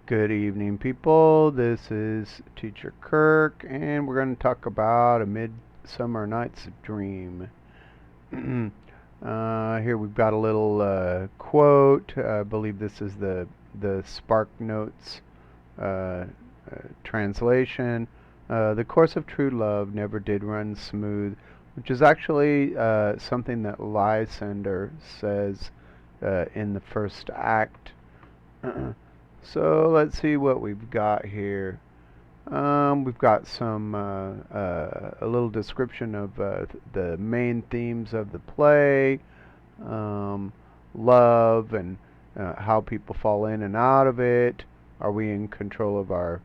Good evening, people. This is Teacher Kirk, and we're going to talk about A Midsummer Night's Dream. Here we've got a little quote. I believe this is the Spark Notes uh, translation. The course of true love never did run smooth, which is actually something that Lysander says in the first act. So let's see what we've got here. We've got a little description of the main themes of the play, um, love, and how people fall in and out of it. Are we in control of our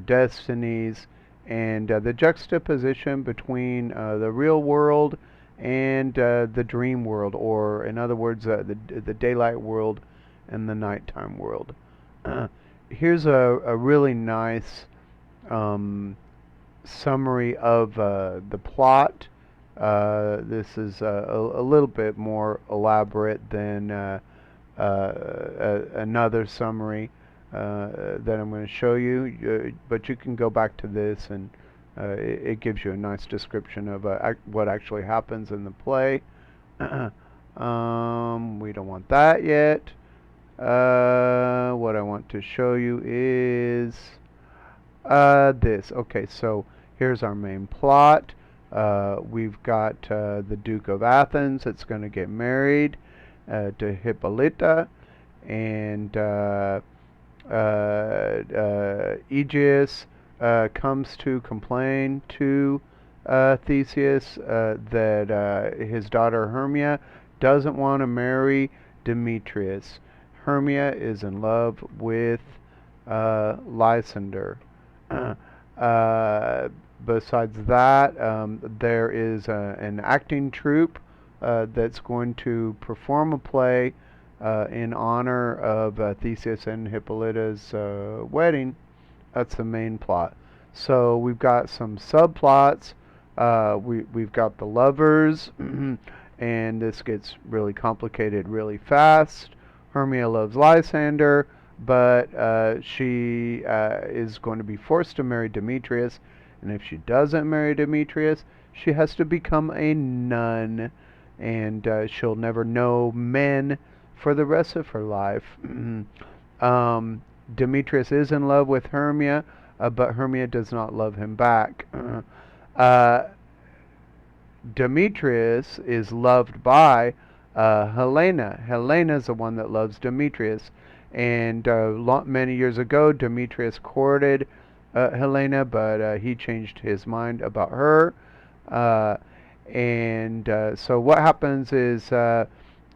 destinies? And the juxtaposition between the real world and the dream world, or in other words, the daylight world and the nighttime world. Uh, Here's a really nice um, summary of the plot. This is a little bit more elaborate than another summary that I'm going to show you, but you can go back to this and it gives you a nice description of what actually happens in the play. We don't want that yet. What I want to show you is this. Okay, so here's our main plot. We've got the Duke of Athens that's going to get married to Hippolyta, and Aegeus comes to complain to Theseus that his daughter Hermia doesn't want to marry Demetrius. Hermia is in love with Lysander. uh, Besides that, there is an acting troupe that's going to perform a play in honor of Theseus and Hippolyta's wedding. That's the main plot. So we've got some subplots. We've got the lovers, and this gets really complicated really fast. Hermia loves Lysander, but she is going to be forced to marry Demetrius, and if she doesn't marry Demetrius, she has to become a nun, and she'll never know men for the rest of her life. Demetrius is in love with Hermia, but Hermia does not love him back. Uh, Demetrius is loved by Helena. Helena is the one that loves Demetrius. And many years ago, Demetrius courted Helena, but he changed his mind about her. Uh, so what happens is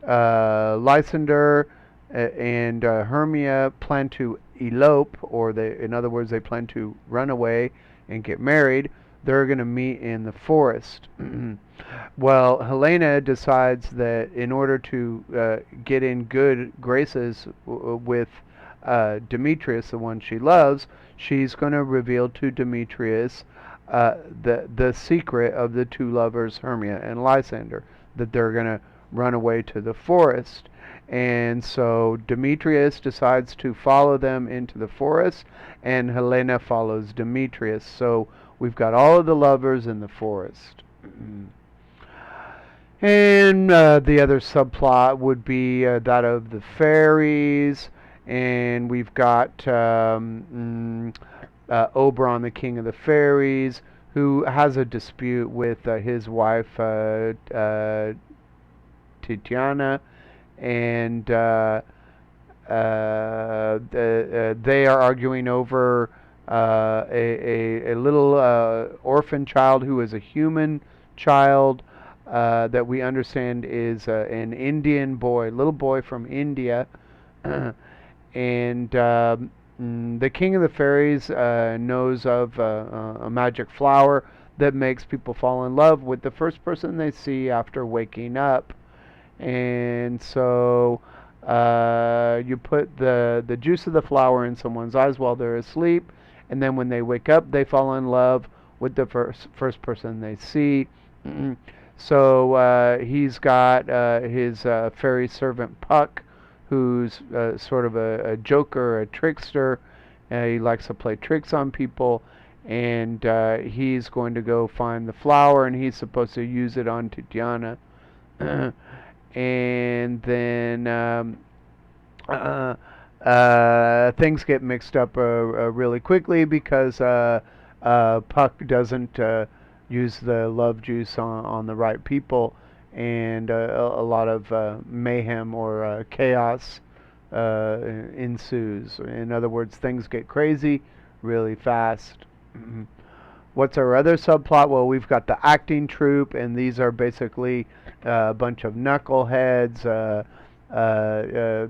Lysander and Hermia plan to elope, or in other words, they plan to run away and get married. They're going to meet in the forest. Well, Helena decides that in order to get in good graces with Demetrius, the one she loves, she's going to reveal to Demetrius the secret of the two lovers, Hermia and Lysander, that they're going to run away to the forest. And so Demetrius decides to follow them into the forest, and Helena follows Demetrius. So we've got all of the lovers in the forest. And the other subplot would be that of the fairies, and we've got Oberon, the king of the fairies, who has a dispute with his wife Titiana, and they are arguing over a little orphan child who is a human child that we understand is an Indian boy, little boy from India. And the king of the fairies knows of a magic flower that makes people fall in love with the first person they see after waking up. And so you put the juice of the flower in someone's eyes while they're asleep, and then when they wake up, they fall in love with the first person they see. So he's got his fairy servant Puck, who's sort of a joker, a trickster, He likes to play tricks on people, and he's going to go find the flower, and he's supposed to use it on Titiana. And then uh, things get mixed up really quickly because Puck doesn't use the love juice on the right people, and a lot of mayhem or chaos ensues. In other words, things get crazy really fast. What's our other subplot? Well, we've got the acting troupe, and these are basically a bunch of knuckleheads.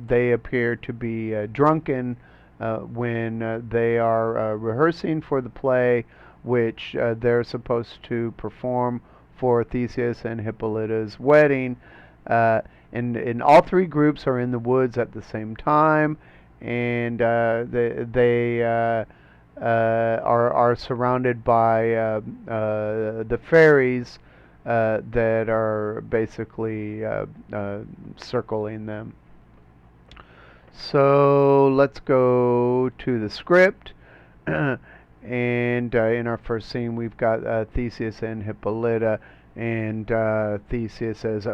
They appear to be drunken when they are rehearsing for the play, which they're supposed to perform for Theseus and Hippolyta's wedding. Uh, and all three groups are in the woods at the same time, and they are surrounded by the fairies that are basically circling them. So let's go to the script. And in our first scene, we've got Theseus and Hippolyta. And Theseus says,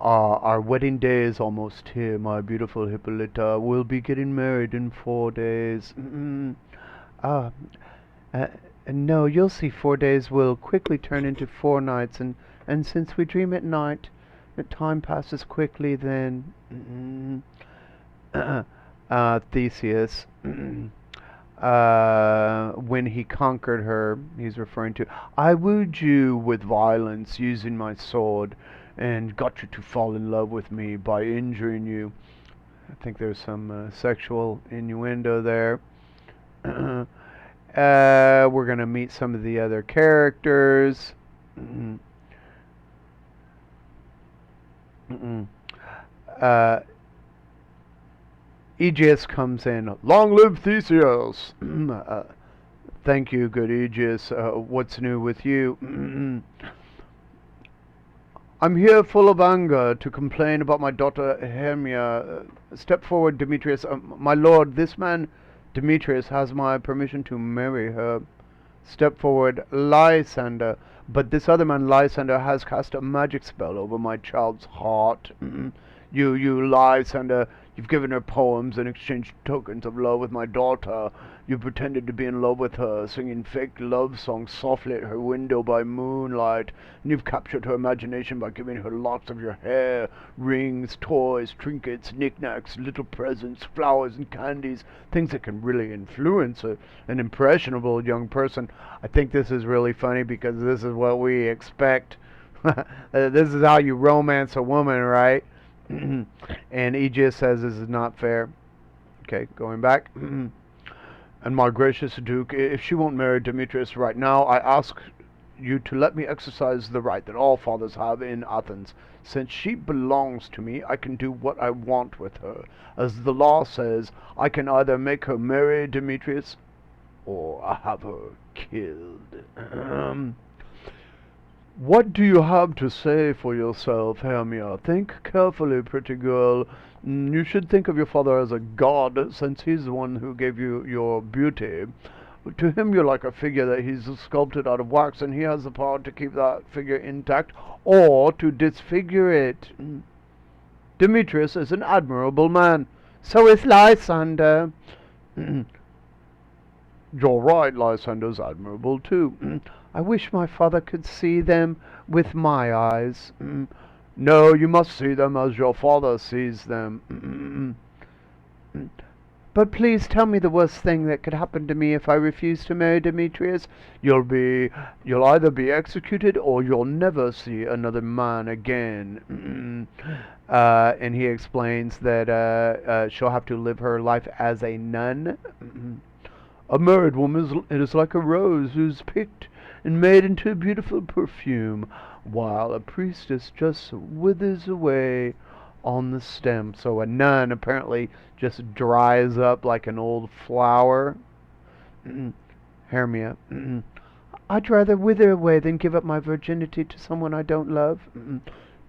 our wedding day is almost here, my beautiful Hippolyta. We'll be getting married in 4 days. Ah, uh, no, you'll see 4 days will quickly turn into 4 nights, and since we dream at night, the time passes quickly then. Theseus, when he conquered her, he's referring to, I wooed you with violence using my sword, and got you to fall in love with me by injuring you. I think there's some sexual innuendo there. We're going to meet some of the other characters. Aegeus comes in. Long live Theseus! Thank you, good Aegeus. What's new with you? I'm here full of anger to complain about my daughter Hermia. Step forward, Demetrius. My lord, this man Demetrius has my permission to marry her. Step forward, Lysander. But this other man, Lysander, has cast a magic spell over my child's heart. You Lysander, you've given her poems and exchanged tokens of love with my daughter. You pretended to be in love with her, singing fake love songs softly at her window by moonlight, and you've captured her imagination by giving her lots of your hair, rings, toys, trinkets, knickknacks, little presents, flowers and candies, things that can really influence an impressionable young person. I think this is really funny because this is what we expect. This is how you romance a woman, right? And Aegeus says this is not fair. Okay, going back. And my gracious Duke, if she won't marry Demetrius right now, I ask you to let me exercise the right that all fathers have in Athens. Since she belongs to me, I can do what I want with her. As the law says, I can either make her marry Demetrius or have her killed. What do you have to say for yourself, Hermia? Think carefully, pretty girl. You should think of your father as a god, since he's the one who gave you your beauty. To him you're like a figure that he's sculpted out of wax, and he has the power to keep that figure intact, or to disfigure it. Demetrius is an admirable man. So is Lysander. You're right, Lysander's admirable too. I wish my father could see them with my eyes. No, you must see them as your father sees them. But please tell me the worst thing that could happen to me if I refuse to marry Demetrius. You'll either be executed or you'll never see another man again. And he explains that she'll have to live her life as a nun. A married woman is like a rose who's picked and made into a beautiful perfume, while a priestess just withers away on the stem. So a nun apparently just dries up like an old flower. Hermia. I'd rather wither away than give up my virginity to someone I don't love.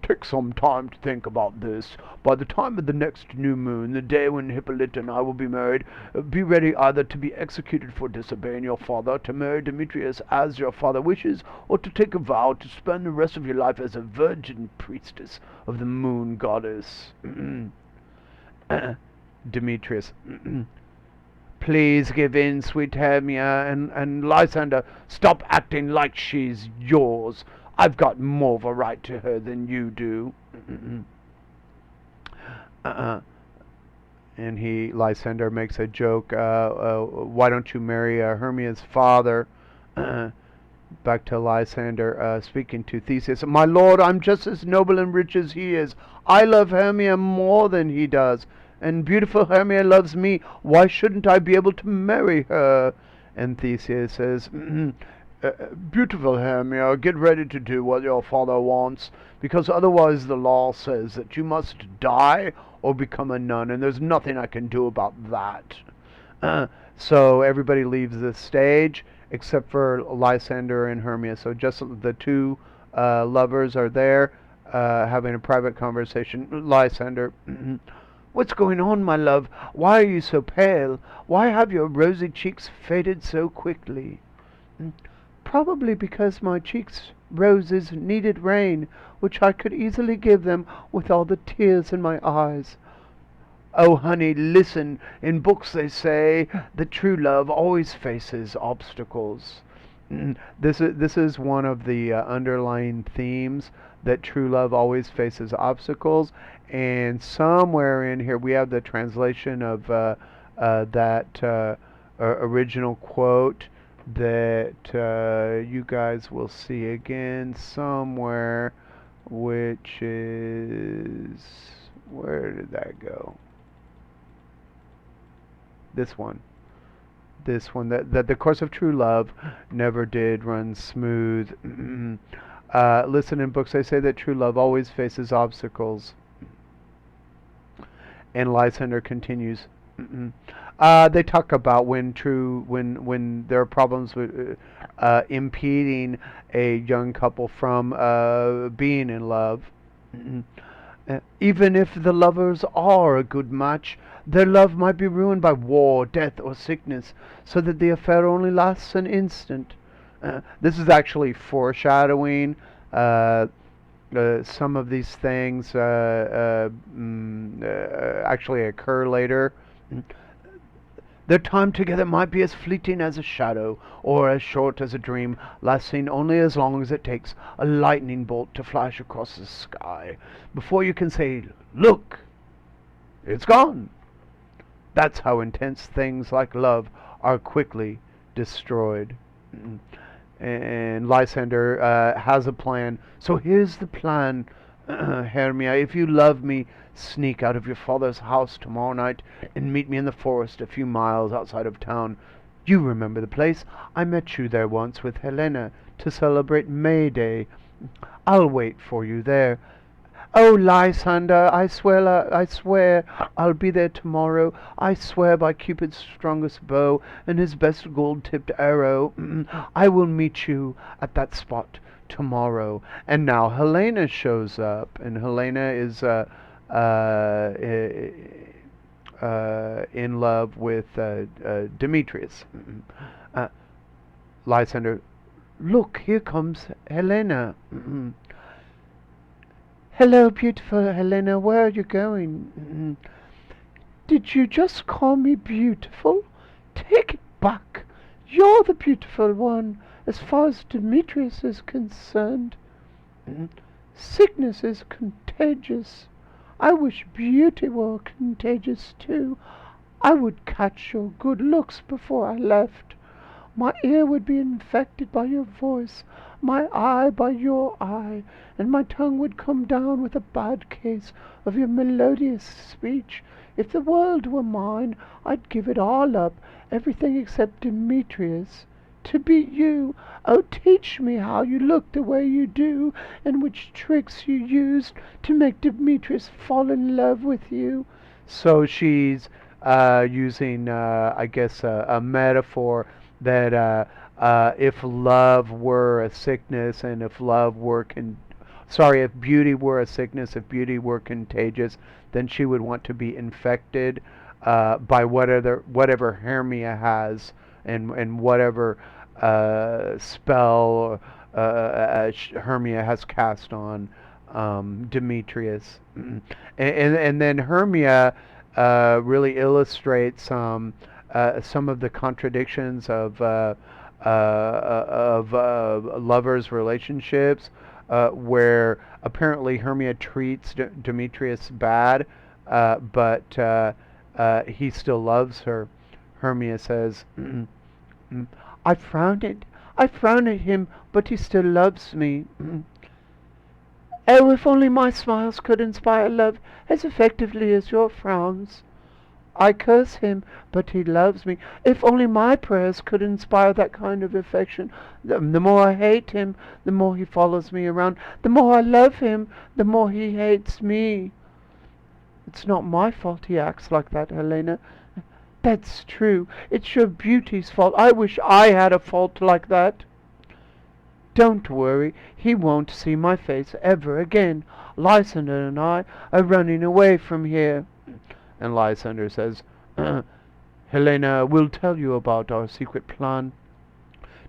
take some time to think about this. By the time of the next new moon, the day when Hippolyta and I will be married, be ready either to be executed for disobeying your father, to marry Demetrius as your father wishes, or to take a vow to spend the rest of your life as a virgin priestess of the moon goddess. Demetrius. Please give in, sweet Hermia, and Lysander, stop acting like she's yours. I've got more of a right to her than you do. And Lysander makes a joke, why don't you marry Hermia's father? Back to Lysander, speaking to Theseus. My lord, I'm just as noble and rich as he is. I love Hermia more than he does, and beautiful Hermia loves me. Why shouldn't I be able to marry her? And Theseus says, beautiful Hermia, get ready to do what your father wants, because otherwise the law says that you must die or become a nun, and there's nothing I can do about that. So everybody leaves the stage except for Lysander and Hermia. So just the two lovers are there having a private conversation. Lysander, what's going on, my love? Why are you so pale? Why have your rosy cheeks faded so quickly? Probably because my cheeks' roses needed rain, which I could easily give them with all the tears in my eyes. Oh, honey, listen. In books they say that true love always faces obstacles. This is one of the underlying themes, that true love always faces obstacles. And somewhere in here we have the translation of that original quote that you guys will see again somewhere, which is, where did that go? This one, that the course of true love never did run smooth. Listen, in books they say that true love always faces obstacles. And Lysander continues. They talk about when there are problems with impeding a young couple from being in love. Even if the lovers are a good match, their love might be ruined by war, death, or sickness, so that the affair only lasts an instant. This is actually foreshadowing. Some of these things actually occur later. Their time together might be as fleeting as a shadow, or as short as a dream, lasting only as long as it takes a lightning bolt to flash across the sky. Before you can say, look, it's gone. That's how intense things like love are quickly destroyed. And Lysander has a plan. So here's the plan, Hermia. If you love me, sneak out of your father's house tomorrow night and meet me in the forest a few miles outside of town. You remember the place? I met you there once with Helena to celebrate May Day. I'll wait for you there. Oh, Lysander, I swear I'll be there tomorrow. I swear by Cupid's strongest bow and his best gold-tipped arrow. I will meet you at that spot tomorrow. And now Helena shows up, and Helena is in love with Demetrius. Lysander, look, here comes Helena. Hello, beautiful Helena, where are you going? Did you just call me beautiful? Take it back. You're the beautiful one, as far as Demetrius is concerned. Sickness is contagious. I wish beauty were contagious too. I would catch your good looks before I left. My ear would be infected by your voice, my eye by your eye, and my tongue would come down with a bad case of your melodious speech. If the world were mine, I'd give it all up, everything except Demetrius, to be you. Oh, teach me how you look the way you do, and which tricks you used to make Demetrius fall in love with you. So she's using, I guess, a metaphor that if love were a sickness, and if love were Sorry, if beauty were a sickness, if beauty were contagious, then she would want to be infected by whatever Hermia has, and whatever spell Hermia has cast on Demetrius. And then Hermia really illustrates some of the contradictions of lovers' relationships, where apparently Hermia treats Demetrius bad, but he still loves her. Hermia says, I frown at him, but he still loves me. Oh, if only my smiles could inspire love as effectively as your frowns. I curse him, but he loves me. If only my prayers could inspire that kind of affection. The more I hate him, the more he follows me around. The more I love him, the more he hates me. It's not my fault he acts like that, Helena. That's true. It's your beauty's fault. I wish I had a fault like that. Don't worry, he won't see my face ever again. Lysander and I are running away from here. And Lysander says, Helena will tell you about our secret plan.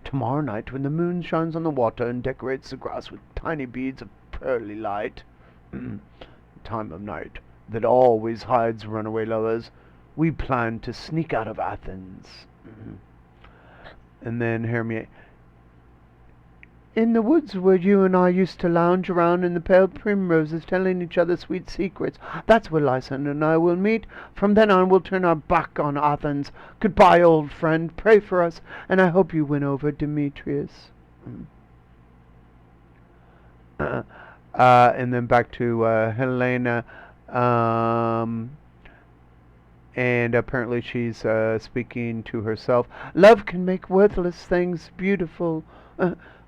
Tomorrow night, when the moon shines on the water and decorates the grass with tiny beads of pearly light, time of night that always hides runaway lovers, we plan to sneak out of Athens. And then Hermia, in the woods where you and I used to lounge around in the pale primroses, telling each other sweet secrets, that's where Lysander and I will meet. From then on, we'll turn our back on Athens. Goodbye, old friend. Pray for us, and I hope you win over Demetrius. And then back to Helena. And apparently she's speaking to herself. Love can make worthless things beautiful.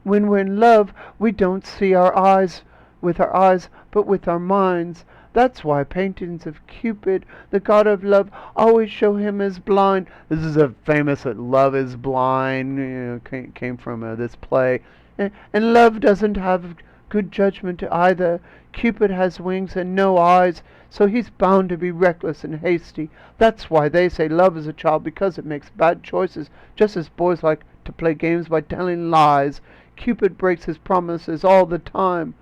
When we're in love, we don't see our eyes with our eyes, but with our minds. That's why paintings of Cupid, the god of love, always show him as blind. This is a famous Love is Blind, came from this play. And love doesn't have good judgment either. Cupid has wings and no eyes, so he's bound to be reckless and hasty. That's why they say love is a child, because it makes bad choices, just as boys like to play games by telling lies. Cupid breaks his promises all the time.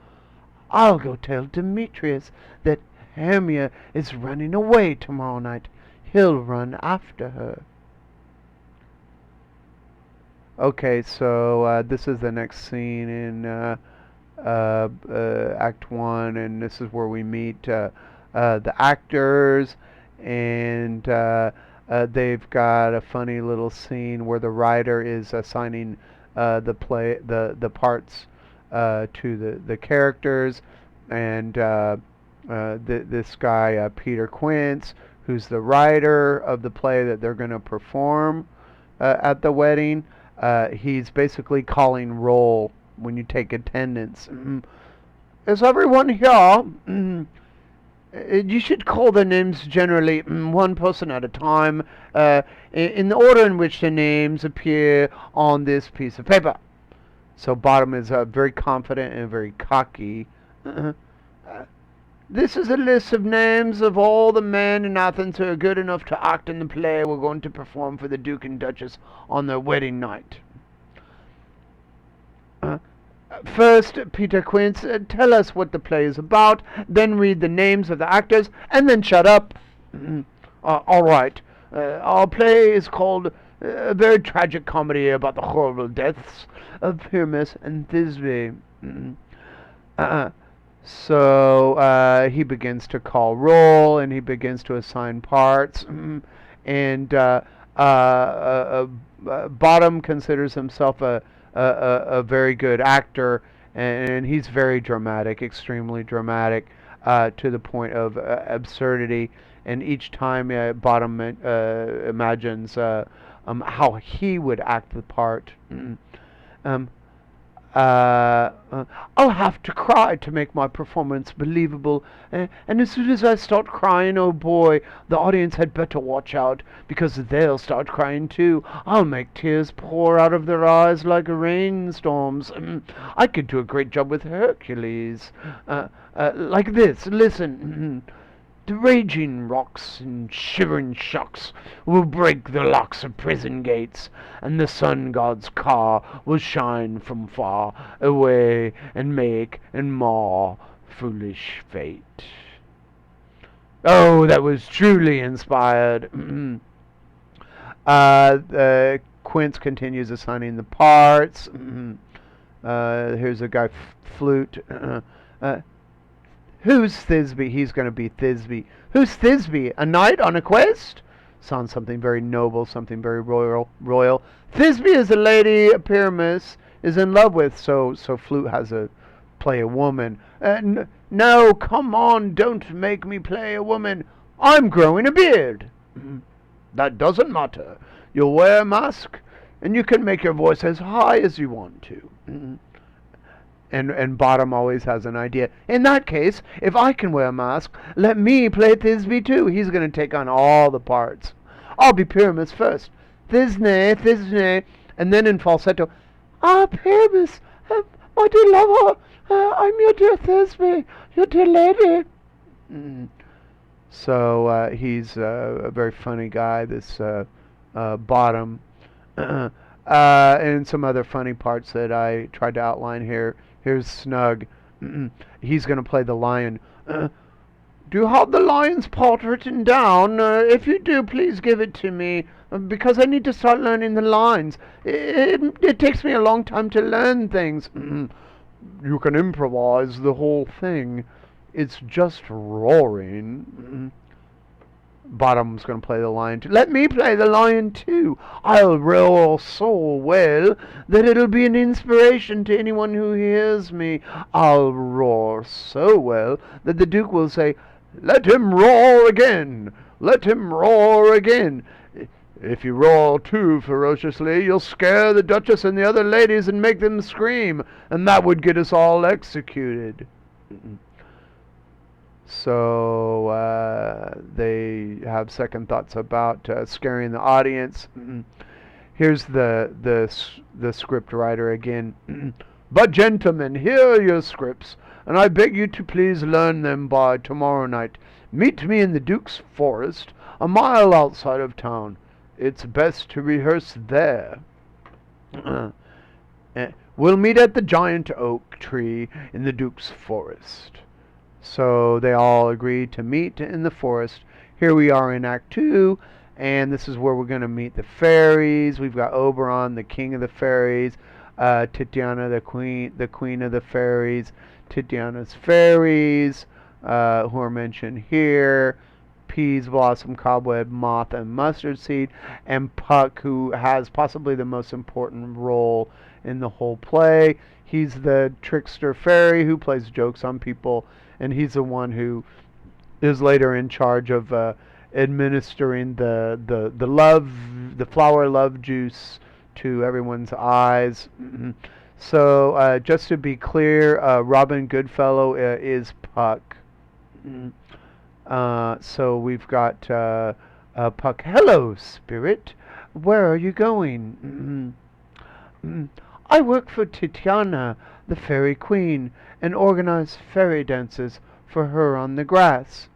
I'll go tell Demetrius that Hermia is running away tomorrow night. He'll run after her. Okay, so this is the next scene in Act 1, and this is where we meet the actors, and they've got a funny little scene where the writer is assigning the parts to the characters, and this guy Peter Quince, who's the writer of the play that they're going to perform at the wedding, he's basically calling roll when you take attendance. Is everyone here? You should call their names generally one person at a time, in the order in which the names appear on this piece of paper. So Bottom is very confident and very cocky. This is a list of names of all the men in Athens who are good enough to act in the play we're going to perform for the Duke and Duchess on their wedding night. First, Peter Quince, tell us what the play is about, then read the names of the actors, and then shut up. All right. Our play is called A Very Tragic Comedy About the Horrible Deaths of Pyramus and Thisbe. So he begins to call roll, and he begins to assign parts, and Bottom considers himself a very good actor, and he's very dramatic, extremely dramatic, to the point of absurdity. And each time Bottom imagines how he would act the part. I'll have to cry to make my performance believable. And as soon as I start crying, oh boy, the audience had better watch out, because they'll start crying too. I'll make tears pour out of their eyes like rainstorms. I could do a great job with Hercules. Like this, listen. The raging rocks and shivering shocks will break the locks of prison gates, and the sun god's car will shine from far away and make and mar foolish fate. Oh, that was truly inspired. Quince continues assigning the parts. Here's a guy, flute. Who's Thisbe? He's going to be Thisbe. Who's Thisbe? A knight on a quest? Sounds something very noble, something very royal. Thisbe is a lady Pyramus is in love with, so Flute has to play a woman. No, come on, don't make me play a woman. I'm growing a beard. That doesn't matter. You'll wear a mask, and you can make your voice as high as you want to. And Bottom always has an idea. In that case, if I can wear a mask, let me play Thisbe too. He's going to take on all the parts. I'll be Pyramus first. Thisne, Thisne. And then in falsetto, Pyramus, my dear lover, I'm your dear Thisbe, your dear lady. So he's a very funny guy, this Bottom. And some other funny parts that I tried to outline here. Here's Snug. He's going to play the lion. Do you have the lion's part written down? If you do, please give it to me, because I need to start learning the lines. It takes me a long time to learn things. You can improvise the whole thing. It's just roaring. Bottom's going to play the lion too. Let me play the lion too. I'll roar so well that it'll be an inspiration to anyone who hears me. I'll roar so well that the Duke will say, "Let him roar again! Let him roar again!" If you roar too ferociously, you'll scare the Duchess and the other ladies and make them scream, and that would get us all executed. So they have second thoughts about scaring the audience. Here's the script writer again. But gentlemen, here are your scripts, and I beg you to please learn them by tomorrow night. Meet me in the Duke's forest, a mile outside of town. It's best to rehearse there. We'll meet at the giant oak tree in the Duke's forest. So they all agree to meet in the forest. Here we are in Act 2, and this is where we're going to meet the fairies. We've got Oberon, the king of the fairies, Titiana, the queen of the fairies, Titiana's fairies, who are mentioned here, Peas, Blossom, Cobweb, Moth, and Mustard Seed, and Puck, who has possibly the most important role in the whole play. He's the trickster fairy who plays jokes on people, and he's the one who is later in charge of administering the flower love juice to everyone's eyes. So just to be clear, Robin Goodfellow is Puck. So we've got Puck. Hello, spirit. Where are you going? I work for Titiana, the fairy queen, and organize fairy dances for her on the grass.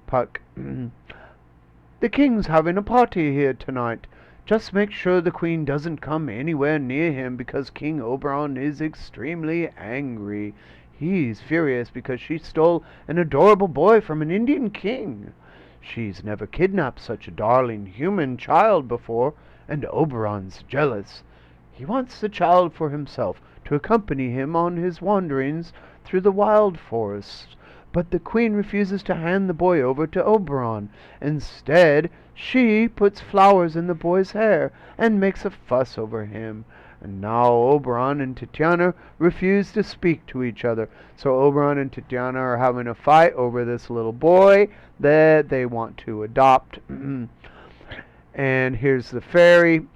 Puck. The king's having a party here tonight. Just make sure the queen doesn't come anywhere near him, because King Oberon is extremely angry. He's furious because she stole an adorable boy from an Indian king. She's never kidnapped such a darling human child before, and Oberon's jealous. He wants the child for himself, to accompany him on his wanderings through the wild forests. But the queen refuses to hand the boy over to Oberon. Instead, she puts flowers in the boy's hair and makes a fuss over him. And now Oberon and Titiana refuse to speak to each other. So Oberon and Titiana are having a fight over this little boy that they want to adopt. And here's the fairy.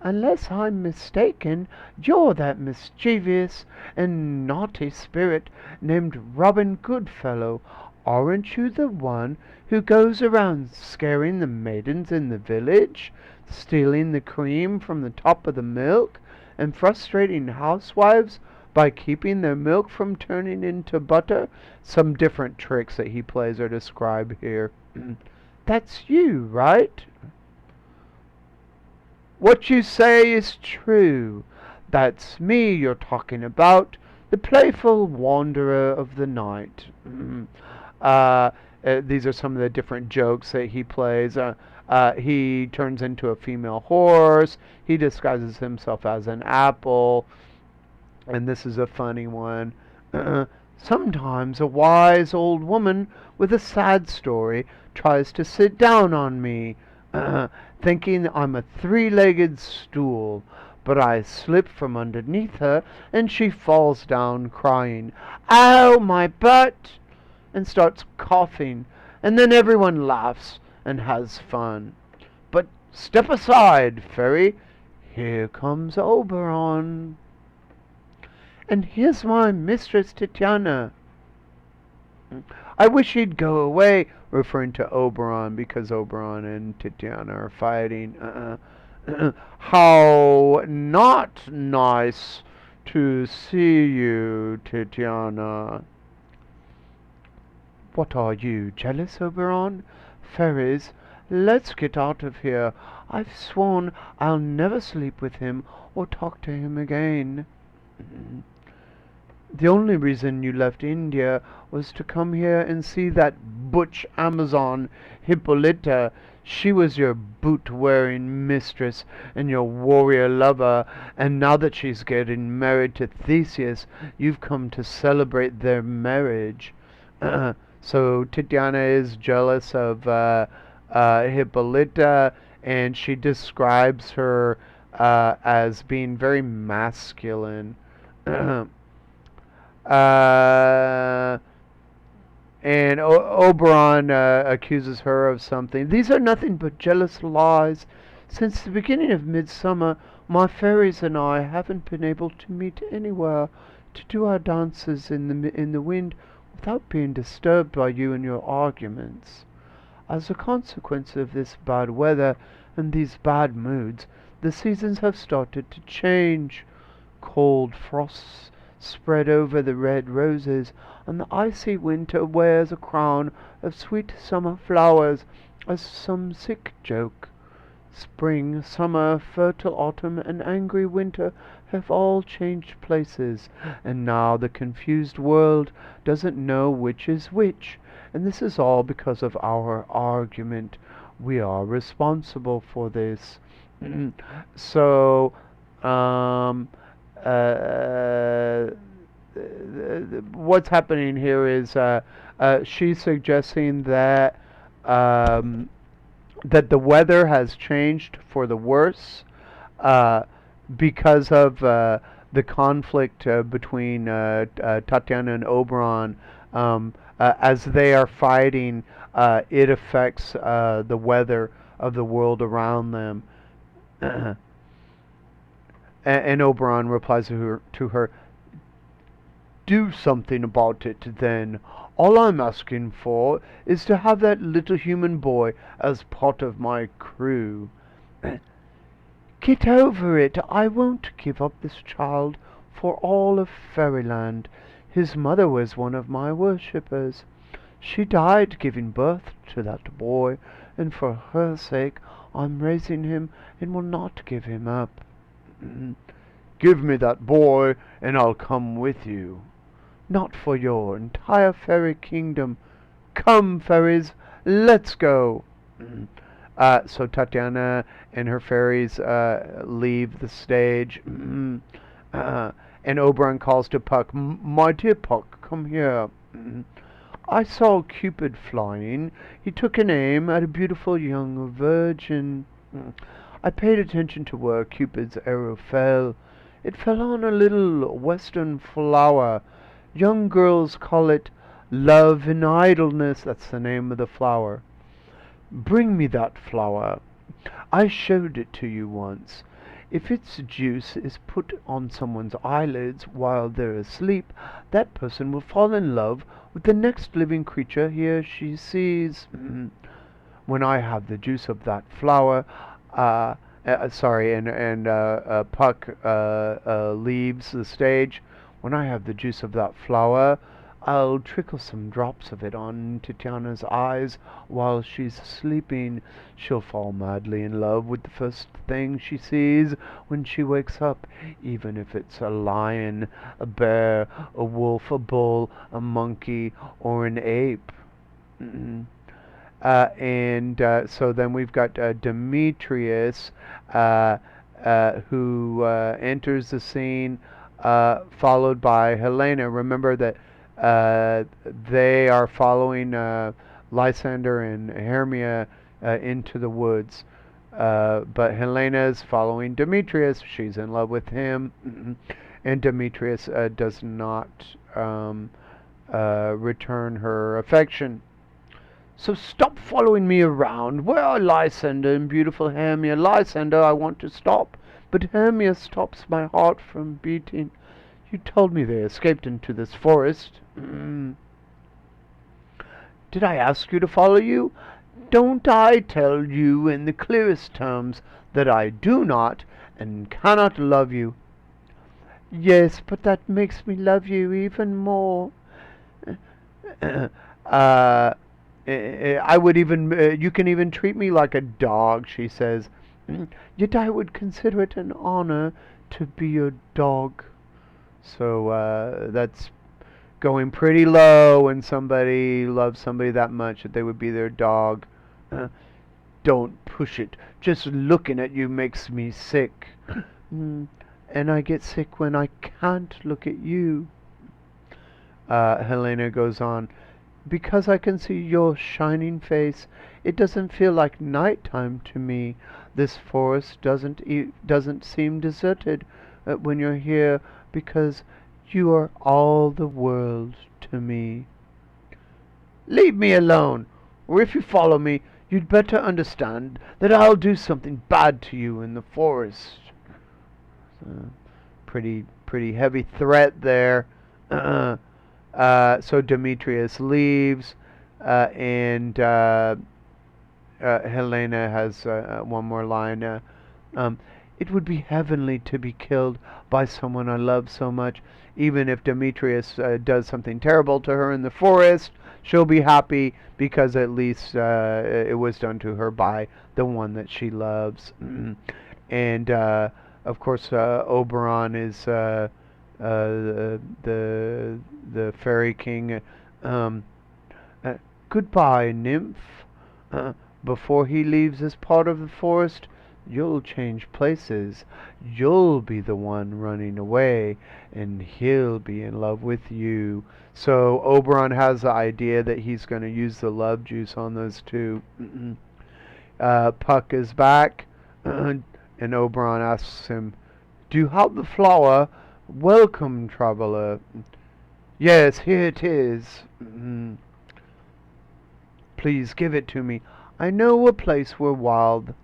Unless I'm mistaken, you're that mischievous and naughty spirit named Robin Goodfellow. Aren't you the one who goes around scaring the maidens in the village, stealing the cream from the top of the milk, and frustrating housewives by keeping their milk from turning into butter? Some different tricks that he plays are described here. That's you, right? What you say is true. That's me you're talking about, the playful wanderer of the night. uh, these are some of the different jokes that he plays. He turns into a female horse. He disguises himself as an apple. And this is a funny one. Sometimes a wise old woman with a sad story tries to sit down on me, thinking I'm a three-legged stool. But I slip from underneath her, and she falls down crying, "Ow, my butt!" and starts coughing. And then everyone laughs and has fun. But step aside, fairy. Here comes Oberon. And here's my mistress Titiana. I wish he'd go away, referring to Oberon because Oberon and Titiana are fighting. How not nice to see you, Titiana. What are you, jealous, Oberon? Fairies, let's get out of here. I've sworn I'll never sleep with him or talk to him again. The only reason you left India was to come here and see that butch Amazon, Hippolyta. She was your boot-wearing mistress and your warrior lover, and now that she's getting married to Theseus, you've come to celebrate their marriage. So Titiana is jealous of Hippolyta, and she describes her as being very masculine. Uh, and Oberon accuses her of something. These are nothing but jealous lies. Since the beginning of Midsummer, my fairies and I haven't been able to meet anywhere to do our dances in the wind without being disturbed by you and your arguments. As a consequence of this bad weather and these bad moods, the seasons have started to change. Cold frosts spread over the red roses, and the icy winter wears a crown of sweet summer flowers as some sick joke. Spring, summer, fertile autumn, and angry winter have all changed places, and now the confused world doesn't know which is which, and this is all because of our argument. We are responsible for this. So, um, uh, what's happening here is she's suggesting that um, that the weather has changed for the worse uh, because of the conflict between Tatiana and Oberon. As they are fighting, it affects the weather of the world around them. And Oberon replies to her, "Do something about it, then. All I'm asking for is to have that little human boy as part of my crew." "Get over it. I won't give up this child for all of Fairyland. His mother was one of my worshippers. She died giving birth to that boy, and for her sake I'm raising him and will not give him up." "Give me that boy, and I'll come with you." "Not for your entire fairy kingdom. Come, fairies, let's go." So Tatiana and her fairies leave the stage. And Oberon calls to Puck, "My dear Puck, come here. I saw Cupid flying. He took an aim at a beautiful young virgin. I paid attention to where Cupid's arrow fell. It fell on a little western flower. Young girls call it love and idleness. That's the name of the flower. Bring me that flower. I showed it to you once. If its juice is put on someone's eyelids while they're asleep, that person will fall in love with the next living creature he or she sees. When I have the juice of that flower, uh, sorry, and Puck leaves the stage. When I have the juice of that flower, I'll trickle some drops of it on Tatiana's eyes while she's sleeping. She'll fall madly in love with the first thing she sees when she wakes up, even if it's a lion, a bear, a wolf, a bull, a monkey, or an ape. And so then we've got Demetrius, who enters the scene, followed by Helena. Remember that they are following Lysander and Hermia into the woods. But Helena is following Demetrius. She's in love with him. And Demetrius does not return her affection. So stop following me around. Where are Lysander and beautiful Hermia? Lysander, I want to stop, but Hermia stops my heart from beating. You told me they escaped into this forest. Did I ask you to follow you? Don't I tell you in the clearest terms that I do not and cannot love you? Yes, but that makes me love you even more. uh, I would even, you can even treat me like a dog, she says. Yet I would consider it an honor to be your dog. So that's going pretty low when somebody loves somebody that much that they would be their dog. Don't push it. Just looking at you makes me sick. And I get sick when I can't look at you. Helena goes on. Because I can see your shining face, it doesn't feel like nighttime to me. This forest doesn't seem deserted when you're here, because you are all the world to me. Leave me alone, or if you follow me, you'd better understand that I'll do something bad to you in the forest. Pretty heavy threat there. So Demetrius leaves, and Helena has one more line. It would be heavenly to be killed by someone I love so much. Even if Demetrius does something terrible to her in the forest, she'll be happy because at least it was done to her by the one that she loves. And of course, Oberon is the fairy king. Um, Goodbye, nymph. Before he leaves this part of the forest, you'll change places. You'll be the one running away, and he'll be in love with you. So Oberon has the idea that he's going to use the love juice on those two. Puck is back, and Oberon asks him, "Do you have the flower? Welcome, traveler." "Yes, here it is." "Please give it to me. I know a place where wild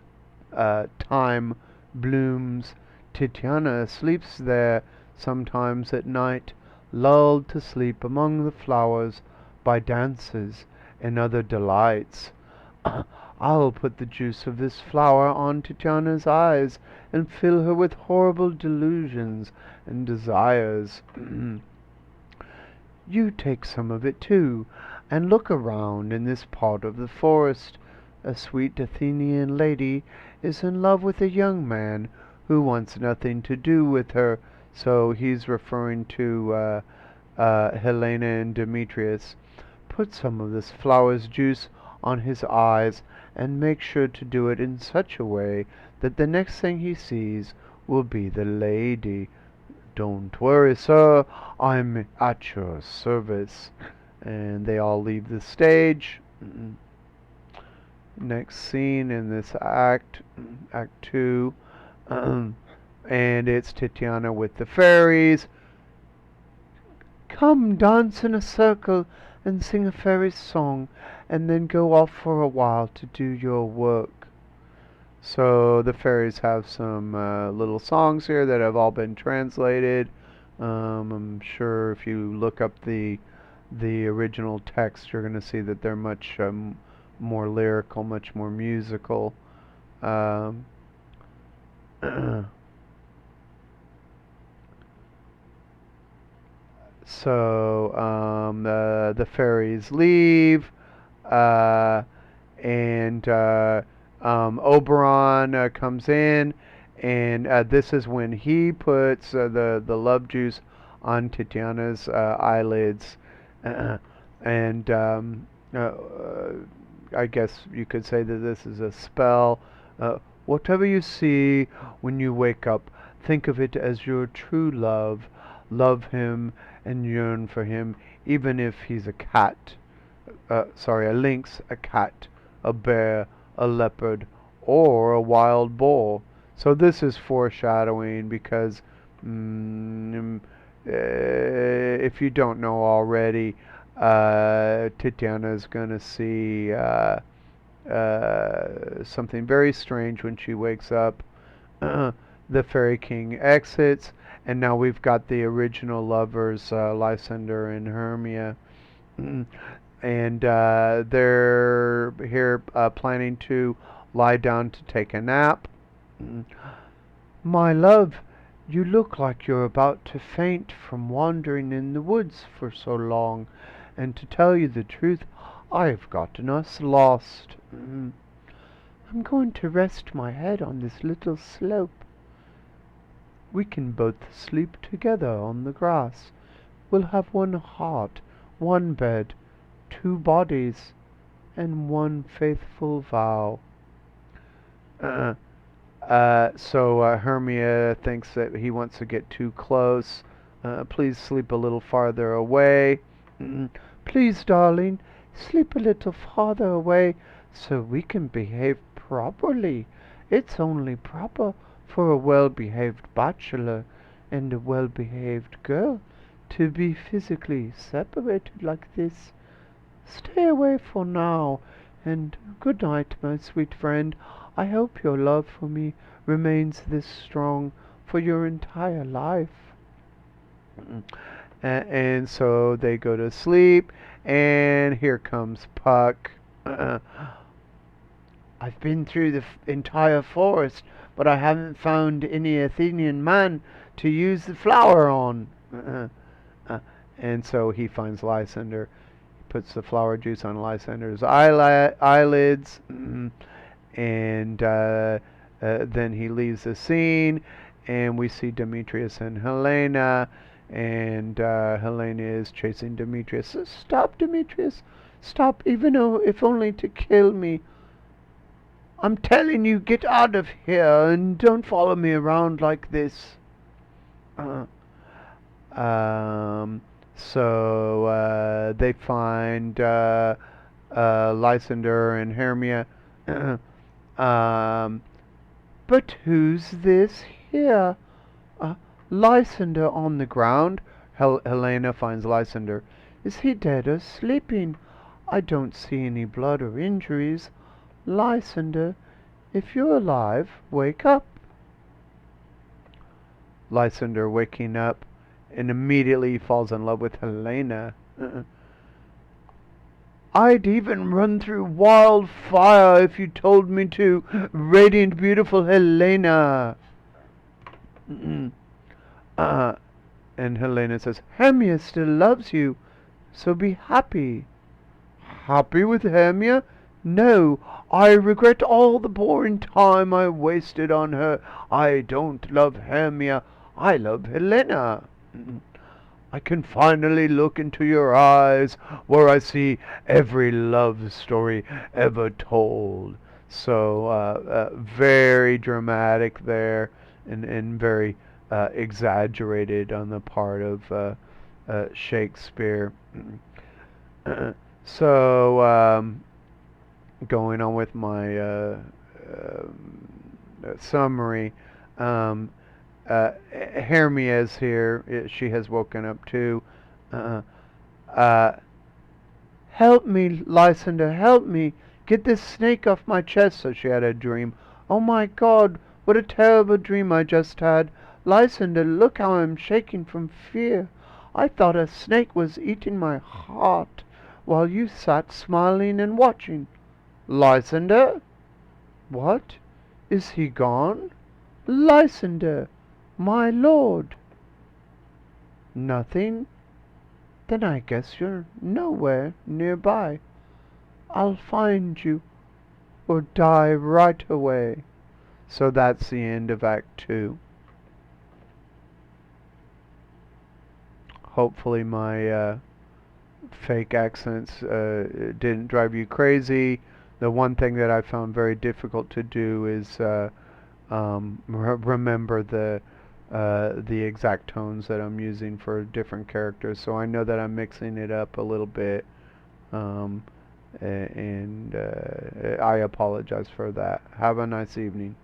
thyme blooms. Titiana sleeps there sometimes at night, lulled to sleep among the flowers by dances and other delights. I'll put the juice of this flower on Titiana's eyes and fill her with horrible delusions and desires. You take some of it too, and look around in this part of the forest. A sweet Athenian lady is in love with a young man who wants nothing to do with her." So he's referring to Helena and Demetrius. "Put some of this flower's juice on his eyes, and make sure to do it in such a way that the next thing he sees will be the lady. Don't worry, sir, I'm at your service." And they all leave the stage. Next scene in this act, Act 2, and it's Titiana with the fairies. "Come, dance in a circle and sing a fairy song, and then go off for a while to do your work." So the fairies have some little songs here that have all been translated. I'm sure if you look up the original text, you're going to see that they're much more lyrical, much more musical. Um, so the fairies leave, uh, and Oberon comes in, and this is when he puts the love juice on Titiana's eyelids, and I guess you could say that this is a spell. Whatever you see when you wake up, think of it as your true love. Love him and yearn for him, even if he's a cat. Sorry, a lynx, a cat, a bear, a leopard, or a wild boar. So this is foreshadowing because if you don't know already, Titiana is going to see something very strange when she wakes up. The Fairy King exits, and now we've got the original lovers, Lysander and Hermia. And they're here planning to lie down to take a nap. My love, you look like you're about to faint from wandering in the woods for so long, and to tell you the truth, I've gotten us lost. I'm going to rest my head on this little slope. We can both sleep together on the grass. We'll have one heart, one bed, two bodies, and one faithful vow. So Hermia thinks that he wants to get too close. Please sleep a little farther away. Please, darling, sleep a little farther away so we can behave properly. It's only proper for a well-behaved bachelor and a well-behaved girl to be physically separated like this. Stay away for now, and good night, my sweet friend. I hope your love for me remains this strong for your entire life. And so they go to sleep, and here comes Puck. I've been through the entire forest, but I haven't found any Athenian man to use the flower on. And so he finds Lysander, puts the flower juice on Lysander's eyelids, and then he leaves the scene, and we see Demetrius and Helena, and Helena is chasing Demetrius. Stop, Demetrius! Stop, even though if only to kill me. I'm telling you, get out of here and don't follow me around like this. Uh, um, so they find Lysander and Hermia. um, but who's this here? Lysander on the ground. Helena finds Lysander. Is he dead or sleeping? I don't see any blood or injuries. Lysander, if you're alive, wake up. Lysander waking up and immediately falls in love with Helena. I'd even run through wildfire if you told me to, radiant, beautiful Helena. uh, and Helena says, Hermia still loves you, so be happy. Happy with Hermia? No, I regret all the boring time I wasted on her. I don't love Hermia, I love Helena. I can finally look into your eyes where I see every love story ever told. So very dramatic there, and very exaggerated on the part of Shakespeare. So going on with my summary. Um, Hermia's here. She has woken up too. Uh, uh, help me, Lysander, help me. Get this snake off my chest. So she had a dream Oh my God, what a terrible dream I just had. Lysander, look how I'm shaking from fear. I thought a snake was eating my heart while you sat smiling and watching. Lysander? What? Is he gone? Lysander, my lord. Nothing? Then I guess you're nowhere nearby. I'll find you or die right away. So that's the end of Act 2. Hopefully my fake accents didn't drive you crazy. The one thing that I found very difficult to do is remember the exact tones that I'm using for different characters. So I know that I'm mixing it up a little bit, um, and I apologize for that. Have a nice evening.